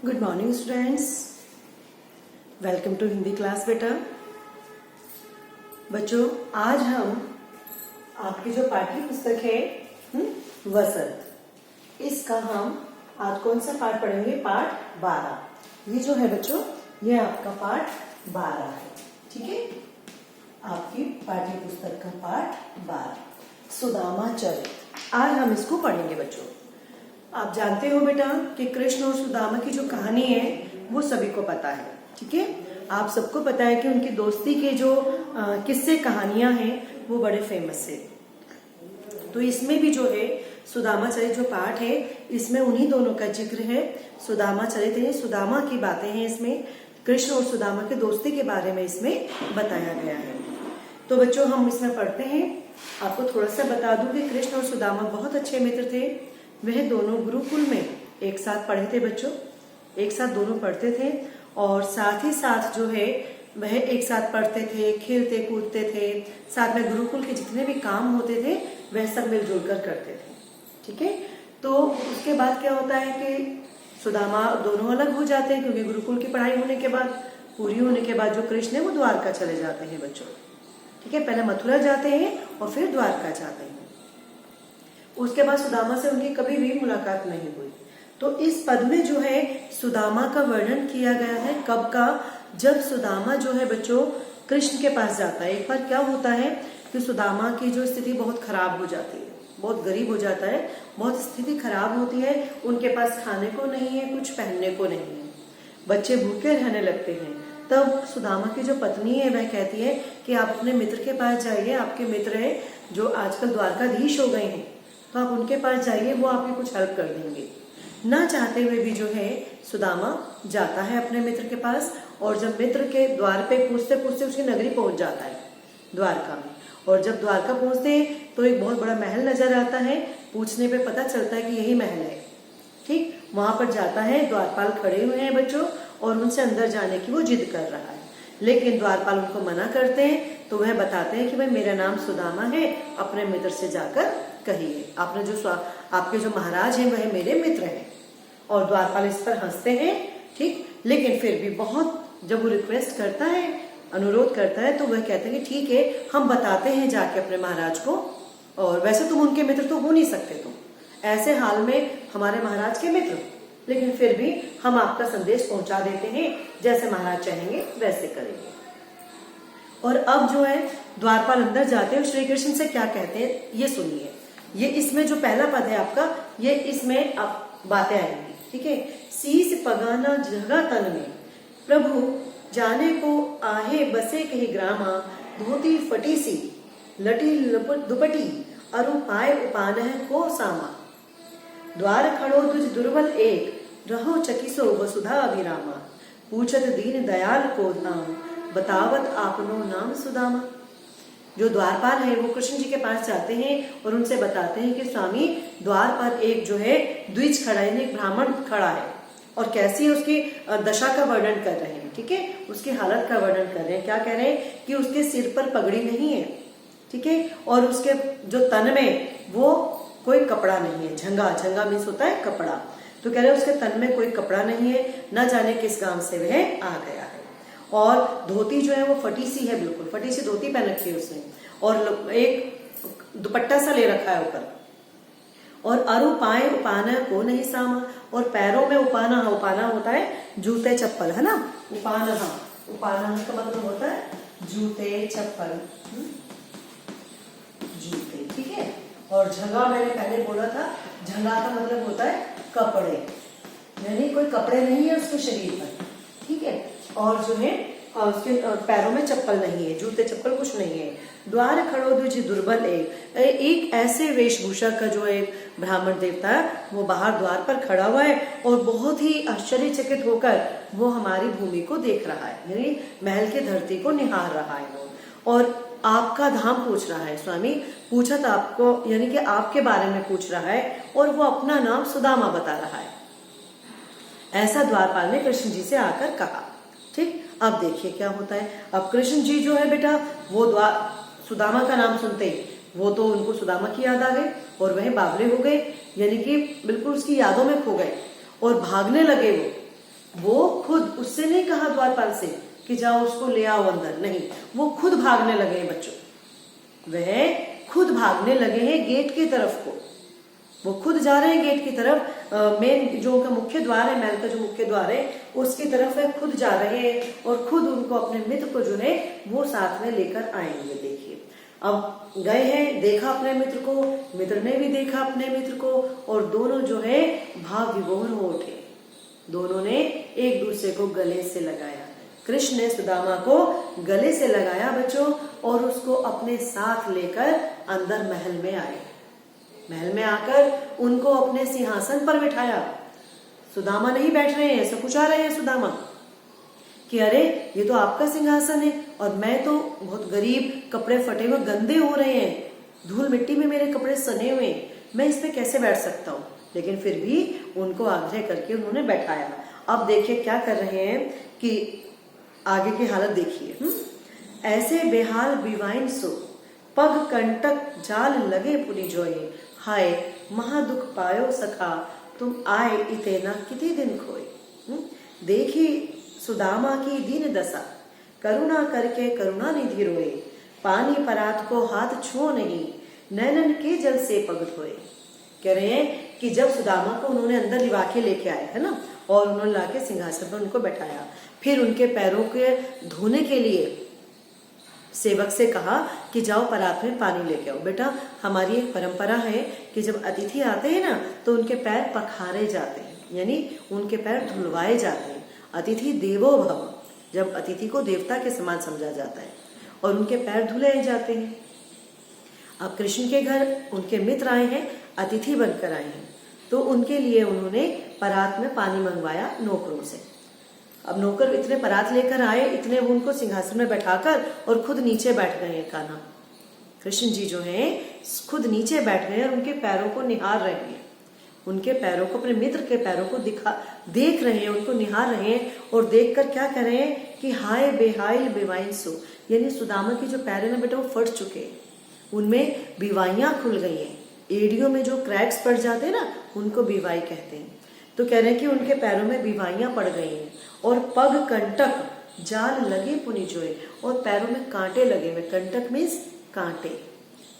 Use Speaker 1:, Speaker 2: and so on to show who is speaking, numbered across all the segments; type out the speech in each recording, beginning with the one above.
Speaker 1: Good morning students, welcome to Hindi class. बेटा बच्चों, आज हम आपकी जो पाठ्य पुस्तक है वसंत, इसका हम आज कौन सा पाठ पढ़ेंगे? पाठ 12। ये जो है बच्चों, ये आपका पाठ 12 है। ठीक है, आपकी पाठ्य पुस्तक का पाठ 12 सुदामा चरित। आज हम इसको पढ़ेंगे बच्चों। आप जानते हो बेटा कि कृष्ण और सुदामा की जो कहानी है वो सभी को पता है। ठीक है, आप सबको पता है कि उनकी दोस्ती के जो किस्से कहानियां हैं वो बड़े फेमस है। तो इसमें भी जो है सुदामा चरित जो पाठ है, इसमें उन्हीं दोनों का जिक्र है। सुदामा चरित है, सुदामा की बातें हैं इसमें, कृष्ण और सुदामा की दोस्ती के बारे में इसमें बताया गया है। तो बच्चों हम इसमें पढ़ते हैं। आपको थोड़ा सा बता दूं कि कृष्ण और सुदामा बहुत अच्छे मित्र थे। वह दोनों गुरुकुल में एक साथ पढ़े थे बच्चों, एक साथ दोनों पढ़ते थे और साथ ही साथ जो है वह एक साथ पढ़ते थे, खेलते कूदते थे, साथ में गुरुकुल के जितने भी काम होते थे वह सब मिलजुल कर करते थे। ठीक है, तो उसके बाद क्या होता है कि सुदामा दोनों अलग हो जाते हैं, क्योंकि गुरुकुल की पढ़ाई होने के बाद, पूरी होने के बाद जो कृष्ण है वो द्वारका चले जाते हैं बच्चों। ठीक है, पहले मथुरा जाते हैं और फिर द्वारका जाते हैं। उसके बाद सुदामा से उनकी कभी भी मुलाकात नहीं हुई। तो इस पद में जो है सुदामा का वर्णन किया गया है। कब का? जब सुदामा जो है बच्चों कृष्ण के पास जाता है। एक बार क्या होता है कि सुदामा की जो स्थिति बहुत खराब हो जाती है, बहुत गरीब हो जाता है, बहुत स्थिति खराब होती है। उनके पास खाने को नहीं है, कुछ पहनने को नहीं है, बच्चे भूखे रहने लगते हैं। तब सुदामा की जो पत्नी है वह कहती है कि आप अपने मित्र के पास जाइए, आपके मित्र है जो आजकल द्वारकाधीश हो गए हैं, तो आप उनके पास जाइए, वो आपकी कुछ हेल्प कर देंगे। ना चाहते हुए भी जो है सुदामा जाता है अपने मित्र के पास, और जब मित्र के द्वार पे पूछते पूछते उसकी नगरी पहुंच जाता है द्वारका में। और जब द्वारका पहुंचते हैं तो एक बहुत बड़ा महल नजर आता है। पूछने पे पता चलता है कि यही महल है। ठीक, वहां पर जाता है, द्वारपाल खड़े हुए हैं बच्चों और उनसे अंदर जाने की वो जिद कर रहा है, लेकिन द्वारपाल उनको मना करते हैं। तो वह बताते हैं कि भाई मेरा नाम सुदामा है, अपने मित्र से जाकर कहिए, आपके जो महाराज हैं वह मेरे मित्र हैं। और द्वारपाल इस पर हंसते हैं। ठीक, लेकिन फिर भी बहुत जब वो रिक्वेस्ट करता है, अनुरोध करता है, तो वह कहते हैं कि ठीक है, हम बताते हैं जाके अपने महाराज को, और वैसे तुम उनके मित्र तो हो नहीं सकते, तुम ऐसे हाल में हमारे महाराज के मित्र, लेकिन फिर भी हम आपका संदेश पहुंचा देते हैं, जैसे महाराज चाहेंगे वैसे करेंगे। और अब जो है द्वारपाल अंदर जाते हैं, श्री कृष्ण से क्या कहते हैं ये सुनिए। ये इसमें जो पहला पद है आपका, ये इसमें अब बातें आएंगी। ठीक है, शीस पगाना जगह तन में, प्रभु जाने को आहे बसे कही ग्रामा, धोती फटी सी लटी दुपटी, अरु पाए उपान है को सामा, द्वार खड़ो तुझ दुर्बल एक, रहो चकिसो वसुधा अभिरामा, पूछत दीन दयाल को धाम, बतावत आपनो नाम सुदामा। जो द्वारपाल है वो कृष्ण जी के पास जाते हैं और उनसे बताते हैं कि स्वामी, द्वार पर एक जो है द्विज खड़ा है, एक ब्राह्मण खड़ा है, और कैसी उसकी दशा का वर्णन कर रहे हैं। ठीक है, उसकी हालत का वर्णन कर रहे हैं। क्या कह रहे हैं कि उसके सिर पर पगड़ी नहीं है, ठीक है, और उसके जो तन में वो कोई कपड़ा नहीं है। झंगा मीन्स होता है कपड़ा। तो कह रहे हैं उसके तन में कोई कपड़ा नहीं है, न जाने किस गांव से वह आ गया है। और धोती जो है वो फटी सी है, बिल्कुल फटी सी धोती पहन रखी है उसने, और एक दुपट्टा सा ले रखा है ऊपर। और अरु पाए उपाना को नहीं सामा, और पैरों में उपाना होता है जूते चप्पल, है ना। उपाना का मतलब होता है जूते चप्पल, जूते। ठीक है, और झंगा मैंने पहले बोला था, झंगा का मतलब होता है कपड़े, यानी कोई कपड़े नहीं है उसके शरीर पर। ठीक है, और जो है उसके पैरों में चप्पल नहीं है, जूते चप्पल कुछ नहीं है। द्वार खड़ो द्विज दुर्बल एक ऐसे वेशभूषा का जो एक ब्राह्मण देवता है वो बाहर द्वार पर खड़ा हुआ है और बहुत ही आश्चर्यचकित होकर वो हमारी भूमि को देख रहा है, यानी महल की धरती को निहार रहा है वो, और आपका धाम पूछ रहा है। स्वामी पूछत आपको, यानी कि आपके बारे में पूछ रहा है, और वो अपना नाम सुदामा बता रहा है। ऐसा द्वारपाल ने कृष्ण जी से आकर कहा। ठीक, अब देखिए क्या होता है। अब कृष्ण जी जो है बेटा वो सुदामा का नाम सुनते ही वो तो उनको सुदामा की याद आ गई और वह बावले हो गए, यानी कि बिल्कुल उसकी यादों में खो गए और भागने लगे वो। वो खुद, उससे नहीं कहा द्वारपाल से कि जाओ उसको ले आओ अंदर, नहीं, वो खुद भागने लगे हैं बच्चों, वह खुद भागने लगे हैं गेट की तरफ को, वो खुद जा रहे हैं गेट की तरफ, मेन जो उनका मुख्य द्वार है, महल का जो मुख्य द्वार है उसकी तरफ वह खुद जा रहे हैं और खुद उनको अपने मित्र को जो है वो साथ में लेकर आएंगे। देखिए अब गए हैं, देखा अपने मित्र को, मित्र ने भी देखा अपने मित्र को और दोनों जो है भाव विभोर हो उठे, दोनों ने एक दूसरे को गले से लगाया। कृष्ण ने सुदामा को गले से लगाया बच्चों और उसको अपने साथ लेकर अंदर महल में आए। महल में आकर उनको अपने सिंहासन पर बिठाया। सुदामा नहीं बैठ रहे हैं, सब पूछा रहे हैं सुदामा कि अरे ये तो आपका सिंहासन है और मैं तो बहुत गरीब, कपड़े फटे हुए गंदे हो रहे हैं, धूल मिट्टी में मेरे कपड़े सने हुए हैं, मैं इस पे कैसे बैठ सकता हूँ। लेकिन फिर भी उनको आग्रह करके उन्होंने बैठाया। अब देखिए क्या कर रहे हैं कि आगे की हालत देखिए। ऐसे बेहाल बिवाइन सो पग कंटक जाल लगे पुनि जोए, हाय महादुख पायो सखा तुम आए इतेना कितने दिन खोए। देखी सुदामा की दीन दशा करुणा करके करुणा निधि रोए, पानी परात को हाथ छुओ नहीं, नैनन के जल से पग धोए। कह रहे हैं कि जब सुदामा को उन्होंने अंदर लिवा के लेके आए है ना, और उन्होंने लाके सिंहासन पर उनको बैठाया, फिर उनके पैरों के धोने के लिए सेवक से कहा कि जाओ परात में पानी लेके आओ। बेटा हमारी एक परंपरा है कि जब अतिथि आते हैं ना तो उनके पैर पखारे जाते हैं, यानी उनके पैर धुलवाए जाते हैं। अतिथि देवो भव, जब अतिथि को देवता के समान समझा जाता है और उनके पैर धुले जाते हैं। अब कृष्ण के घर उनके मित्र आए हैं, अतिथि बनकर आए हैं, तो उनके लिए उन्होंने परात में पानी मंगवाया नौकरों से। अब नौकर इतने परात लेकर आए, इतने वो उनको सिंहासन में बैठाकर और खुद नीचे बैठ गए हैं। कान्हा कृष्ण जी जो हैं खुद नीचे बैठ गए और उनके पैरों को निहार रहे हैं, उनके पैरों को, अपने मित्र के पैरों को देख रहे हैं, उनको निहार रहे हैं और देखकर क्या कर रहे हैं कि हाय बेहाइल बेवाइन सो, यानी सुदामा की जो पैर है ना बेटा वो फट चुके हैं, उनमें बीवाइयां खुल गई हैं, एड़ियों में जो क्रैक्स पड़ जाते हैं ना उनको बीवाई कहते हैं। तो कह रहे हैं कि उनके पैरों में बीवाइयां पड़ गई हैं और पग कंटक जाल लगे पुनि जोए, और पैरों में कांटे लगे हुए, कंटक मीन्स कांटे,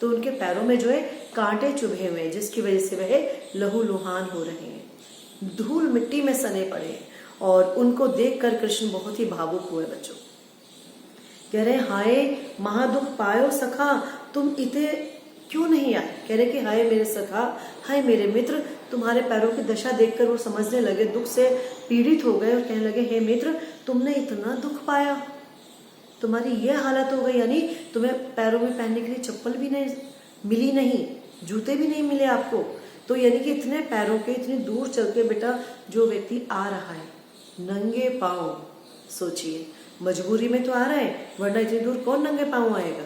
Speaker 1: तो उनके पैरों में जो है कांटे चुभे हुए हैं जिसकी वजह से वह लहूलुहान हो रहे हैं, धूल मिट्टी में सने पड़े हैं। और उनको देखकर कृष्ण बहुत ही भावुक हुए बच्चों, कह रहे हाय महादुख पायो सखा तुम इते क्यों नहीं आए। कह रहे कि हाय मेरे सखा, हाय मेरे मित्र, तुम्हारे पैरों की दशा देखकर वो समझने लगे, दुख से पीड़ित हो गए और कहने लगे हे मित्र तुमने इतना दुख पाया, तुम्हारी ये हालत हो गई, यानी तुम्हें पैरों में पहनने के लिए चप्पल भी नहीं मिली, नहीं जूते भी नहीं मिले आपको, तो यानी कि इतने पैरों के इतनी दूर चल के बेटा जो व्यक्ति आ रहा है नंगे पांव, सोचिए मजबूरी में तो आ रहा है, वरना इतनी दूर कौन नंगे पांव आएगा,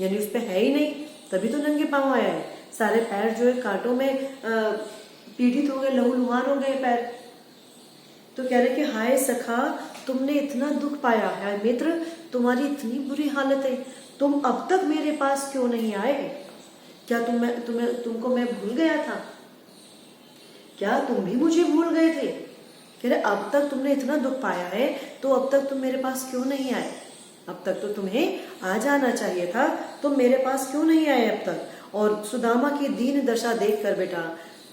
Speaker 1: यानी उस पे है ही नहीं तभी तो नंगे पांव आया है। सारे पैर जो है कांटों में पीड़ित हो गए, लहूलुहान हो गए पैर। तो कह रहे कि हाय सखा तुमने इतना दुख पाया है, मित्र तुम्हारी इतनी बुरी हालत है, तुम अब तक मेरे पास क्यों नहीं आए, क्या तुमको मैं भूल गया था, क्या तुम भी मुझे भूल गए थे। कह रहे अब तक तुमने इतना दुख पाया है तो अब तक तुम मेरे पास क्यों नहीं आए, अब तक तो तुम्हें आ जाना चाहिए था, तुम मेरे पास क्यों नहीं आए अब तक। और सुदामा की दीन दशा देखकर बेटा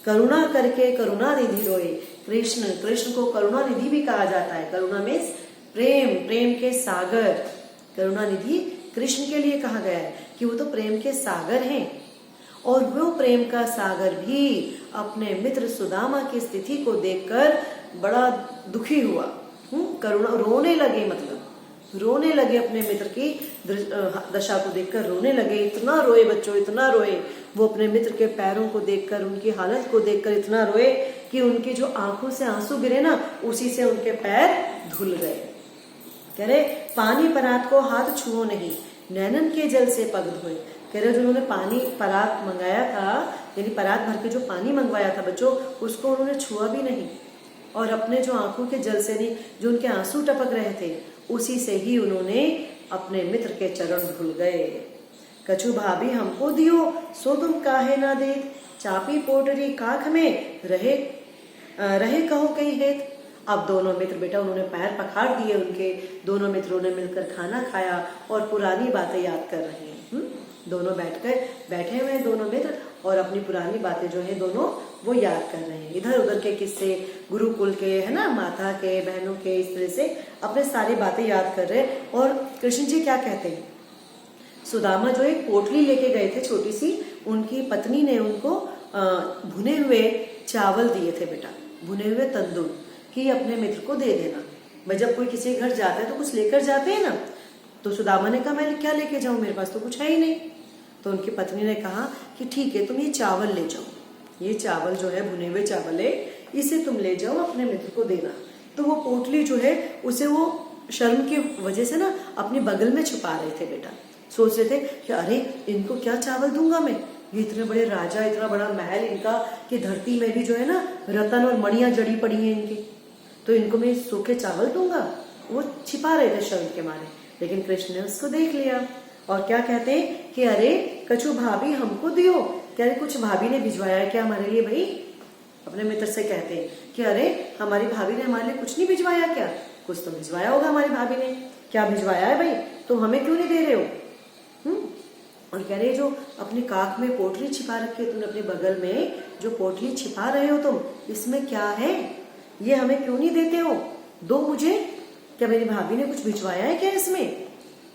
Speaker 1: करुणा करके करुणा निधि रोए। कृष्ण को करुणा निधि भी कहा जाता है, करुणा मीन्स प्रेम, प्रेम के सागर, करुणा निधि कृष्ण के लिए कहा गया है कि वो तो प्रेम के सागर हैं, और वो प्रेम का सागर भी अपने मित्र सुदामा की स्थिति को देखकर बड़ा दुखी हुआ, करुणा, रोने लगे, मतलब रोने लगे, अपने मित्र की दशा को देखकर रोने लगे, इतना रोए बच्चों, इतना रोए, वो अपने मित्र के पैरों को देखकर, उनकी हालत को देखकर इतना रोए कि उनकी जो आंखों से आंसू गिरे ना उसी से उनके पैर धुल गए। कह रहे पानी परात को हाथ छुओ नहीं, नैनन के जल से पग धोए। कह रहे जो उन्होंने पानी परात मंगाया था, यानी परात भर के जो पानी मंगवाया था बच्चों, उसको उन्होंने छुआ भी नहीं, और अपने जो आंखों के जल से नहीं, जो उनके आंसू टपक रहे थे उसी से ही उन्होंने अपने मित्र के चरण धुल गए। कछु भाभी हमको दियो सो तुम काहे ना दे, चापी पोटरी काख में रहे कहो कई हेत। अब दोनों मित्र बेटा उन्होंने पैर पखाड़ दिए उनके, दोनों मित्रों ने मिलकर खाना खाया और पुरानी बातें याद कर रहे हैं। दोनों बैठे हुए हैं दोनों मित्र और अपनी पुरानी बातें जो है दोनों वो याद कर रहे हैं। इधर उधर के किस्से, गुरुकुल के, है ना, माता के, बहनों के, इस तरह से अपने सारी बातें याद कर रहे हैं। और कृष्ण जी क्या कहते हैं, सुदामा जो एक पोटली लेके गए थे छोटी सी, उनकी पत्नी ने उनको भुने हुए चावल दिए थे बेटा, भुने हुए तंदूर, कि अपने मित्र को दे देना। भाई जब कोई किसी घर जाता है तो कुछ लेकर जाते हैं ना, तो सुदामा ने कहा मैं क्या लेके जाऊं, मेरे पास तो कुछ है ही नहीं। तो उनकी पत्नी ने कहा कि ठीक है तुम ये चावल ले जाओ, ये चावल जो है भुने हुए चावल है, इसे तुम ले जाओ अपने मित्र को देना। तो वो पोटली जो है उसे वो शर्म की वजह से ना अपने बगल में छुपा रहे थे बेटा। सोच रहे थे कि अरे इनको क्या चावल दूंगा मैं, ये इतने बड़े राजा, इतना बड़ा महल इनका कि धरती में भी जो है ना रतन और मणियां जड़ी पड़ी हैं इनकी, तो इनको मैं सूखे चावल दूंगा। वो छिपा रहे थे शर्म के मारे, लेकिन कृष्ण ने उसको देख लिया और क्या कहते हैं कि अरे कछु भाभी हमको दियो, क्या कुछ भाभी ने भिजवाया है क्या हमारे लिए भाई। अपने मित्र से कहते हैं कि अरे हमारी भाभी ने हमारे लिए कुछ नहीं भिजवाया क्या, कुछ तो भिजवाया होगा हमारी भाभी ने, क्या भिजवाया है भाई, तो हमें क्यों नहीं दे रहे हो। और कह रहे जो अपने काख में पोटली छिपा रखी है तुमने, अपने बगल में जो पोटली छिपा रहे हो तुम, इसमें क्या है, ये हमें क्यों नहीं देते हो, दो मुझे, क्या मेरी भाभी ने कुछ भिजवाया है क्या इसमें।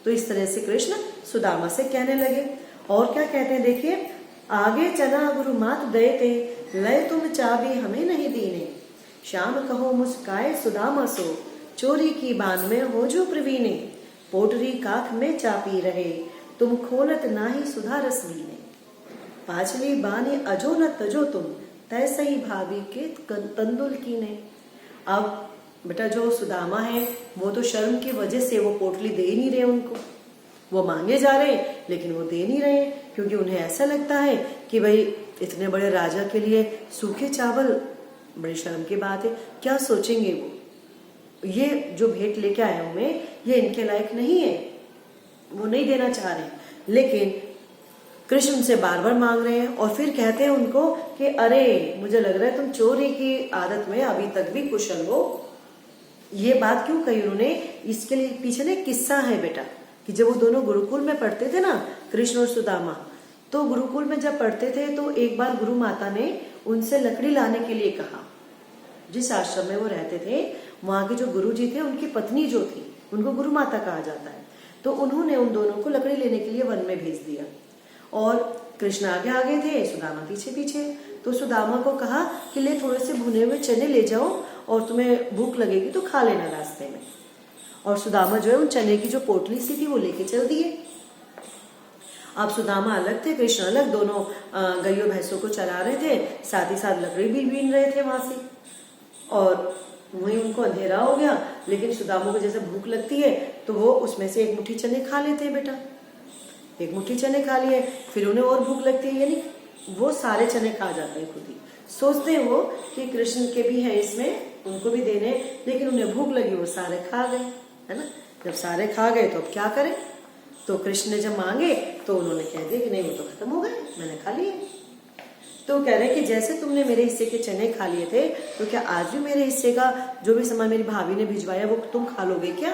Speaker 1: तो इस तरह से कृष्ण सुदामा से कहने लगे। और क्या कहते हैं देखिए, आगे चला गुरु मात दये थे, लय तुम चाबी हमें नहीं दीने, श्याम कहो मुस्काए सुदामा सो, चोरी की बान में हो जो प्रवीणे, पोटरी काख में चापी रहे, तुम खोलत नाही सुधा रस बीने, पाछली बानी अजो न तजो तुम, तैसे ही भाभी के तंदुल कीने। अब बेटा जो सुदामा है वो तो शर्म की वजह से वो पोटली दे नहीं रहे उनको, वो मांगे जा रहे हैं लेकिन वो दे नहीं रहे, क्योंकि उन्हें ऐसा लगता है कि भाई इतने बड़े राजा के लिए सूखे चावल बड़ी शर्म की बात है, क्या सोचेंगे वो, ये जो भेंट लेके आया हूं मैं ये इनके लायक नहीं है, वो नहीं देना चाह रहे। लेकिन कृष्ण उनसे बार बार मांग रहे हैं और फिर कहते हैं उनको कि अरे मुझे लग रहा है तुम चोरी की आदत में अभी तक भी कुशल हो। ये बात क्यों कही उन्होंने, इसके लिए पीछे ना किस्सा है बेटा, कि जब वो दोनों गुरुकुल में पढ़ते थे ना, कृष्ण और सुदामा, तो गुरुकुल में जब पढ़ते थे तो एक बार गुरु माता ने उनसे लकड़ी लाने के लिए कहा। जिस आश्रम में वो रहते थे वहां के जो गुरु जी थे उनकी पत्नी जो थी उनको गुरु माता कहा जाता है, तो उन्होंने उन दोनों को लकड़ी लेने के लिए वन में भेज दिया और कृष्ण आगे आगे थे, सुदामा पीछे पीछे। तो सुदामा को कहा कि ले थोड़े से भुने हुए चने ले जाओ और तुम्हें भूख लगेगी तो खा लेना रास्ते में। और सुदामा जो है उन चने की जो पोटली सी थी वो लेके चल दिए। अब सुदामा अलग थे, कृष्ण अलग, दोनों गायों भैंसों को चला रहे थे, साथ ही साथ लकड़ी भी बीन रहे थे वहां से। और वहीं उनको अंधेरा हो गया, लेकिन सुदामा को जैसे भूख लगती है तो वो उसमें से एक मुट्ठी चने खा लेते हैं बेटा, एक मुट्ठी चने खा लिए, फिर उन्हें और भूख लगती है, यानी वो सारे चने खा जाते हैं खुद ही। सोचते हैं वो कि कृष्ण के भी है इसमें, उनको भी देने, लेकिन उन्हें भूख लगी, वो सारे खा गए, है ना। जब सारे खा गए तो अब क्या करें, तो कृष्ण ने जब मांगे तो उन्होंने कह दिया कि नहीं वो तो खत्म हो गए, मैंने खा लिए। तो कह रहे कि जैसे तुमने मेरे हिस्से के चने खा लिए थे तो क्या आज भी मेरे हिस्से का जो भी सामान मेरी भाभी ने भिजवाया वो तुम खा लोगे क्या,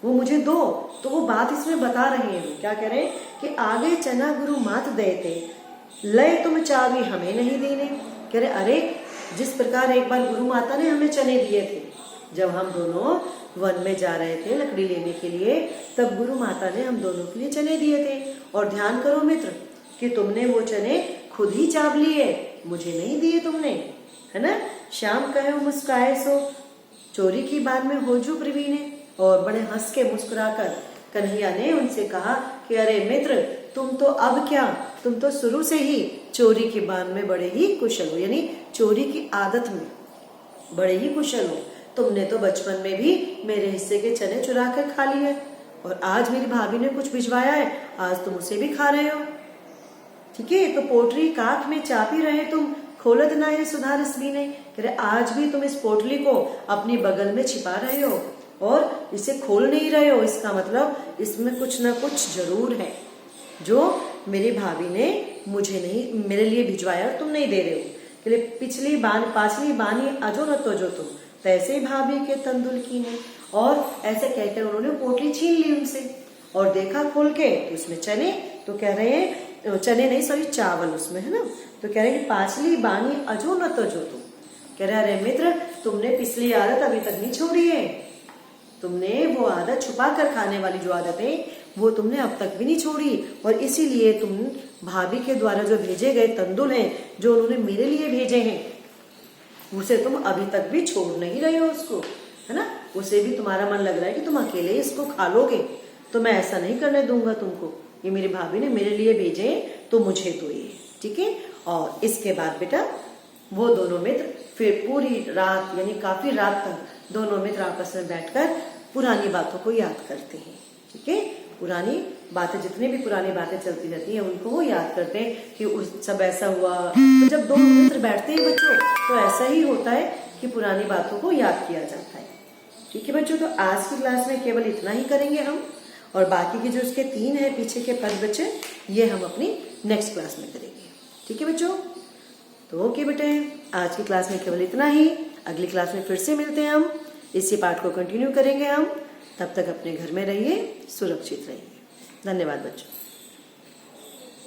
Speaker 1: वो मुझे दो। तो वो बात इसमें बता रहे हैं, क्या कह रहे हैं कि आगे चना गुरु मात दये थे, लय तुम चाबी हमें नहीं देने। कह रहे अरे जिस प्रकार एक बार गुरु माता ने हमें चने दिए थे जब हम दोनों वन में जा रहे थे लकड़ी लेने के लिए, तब गुरु माता ने हम दोनों के लिए चने दिए थे। और ध्यान करो मित्र कि तुमने वो चने खुद ही चाव लिए, मुझे नहीं दिए तुमने, है ना। श्याम कहे मुस्काए सो, चोरी की बात में हो जो प्रवीणे। और बड़े हंस के मुस्कुराकर कन्हैया ने उनसे कहा कि अरे मित्र तुम तो अब क्या, तुम तो शुरू से ही चोरी की बात में बड़े ही कुशल हो, यानी चोरी की आदत में बड़े ही कुशल हो। तुमने तो बचपन में भी मेरे हिस्से के चने चुरा कर खा लिए और आज मेरी भाभी ने कुछ भिजवाया है, आज तुम उसे भी खा रहे हो, ठीक है। तो पोटरी काख में चापी रहे तुम, खोलत ना है सुधा रस बीने। कह रहे आज भी तुम इस पोटली को अपनी बगल में छिपा रहे हो और इसे खोल नहीं रहे हो, इसका मतलब इसमें कुछ ना कुछ जरूर है जो मेरी भाभी ने मुझे नहीं, मेरे लिए भिजवाया, तुम नहीं दे रहे हो। पिछली पांचवी बानी अजो न तो जो तुम, तैसे भाभी के तंदुल कीने। और ऐसे कहकर उन्होंने पोटली छीन ली उनसे और देखा खोल के तो उसमें चने, तो कह रहे हैं चने नहीं सॉरी चावल उसमें है ना, तो कह रहे हैं कि पाचली बानी अजो न तजो तुम। कह रहे अरे मित्र तुमने पिछली आदत अभी तक नहीं छोड़ी है, तुमने वो आदत छुपा कर खाने वाली जो आदत है वो तुमने अब तक भी नहीं छोड़ी, और इसीलिए तुम भाभी के द्वारा जो भेजे गए तंदुल हैं जो उन्होंने मेरे लिए भेजे हैं उसे तुम अभी तक भी छोड़ नहीं रहे हो उसको, है ना। उसे भी तुम्हारा मन लग रहा है कि तुम अकेले इसको खा लोगे, तो मैं ऐसा नहीं करने दूंगा तुमको, ये मेरी भाभी ने मेरे लिए भेजे तो मुझे दो ये, ठीक है। और इसके बाद बेटा वो दोनों मित्र फिर पूरी रात यानी काफी रात तक दोनों मित्र आपस में बैठकर पुरानी बातों को याद करते हैं, ठीक है। पुरानी बातें, जितनी भी पुरानी बातें चलती रहती हैं उनको वो याद करते हैं कि उस सब ऐसा हुआ। तो जब दो मित्र बैठते हैं बच्चों तो ऐसा ही होता है कि पुरानी बातों को याद किया जाता है, ठीक है बच्चों। तो आज की क्लास में केवल इतना ही करेंगे हम, और बाकी के जो उसके 3 है पीछे के पद बच्चे ये हम अपनी नेक्स्ट क्लास में करेंगे, ठीक है बच्चों। तो ओके बेटे, आज की क्लास में केवल इतना ही, अगली क्लास में फिर से मिलते हैं हम, इसी पाठ को कंटिन्यू करेंगे हम। तब तक अपने घर में रहिए, सुरक्षित रहिए। धन्यवाद बच्चों।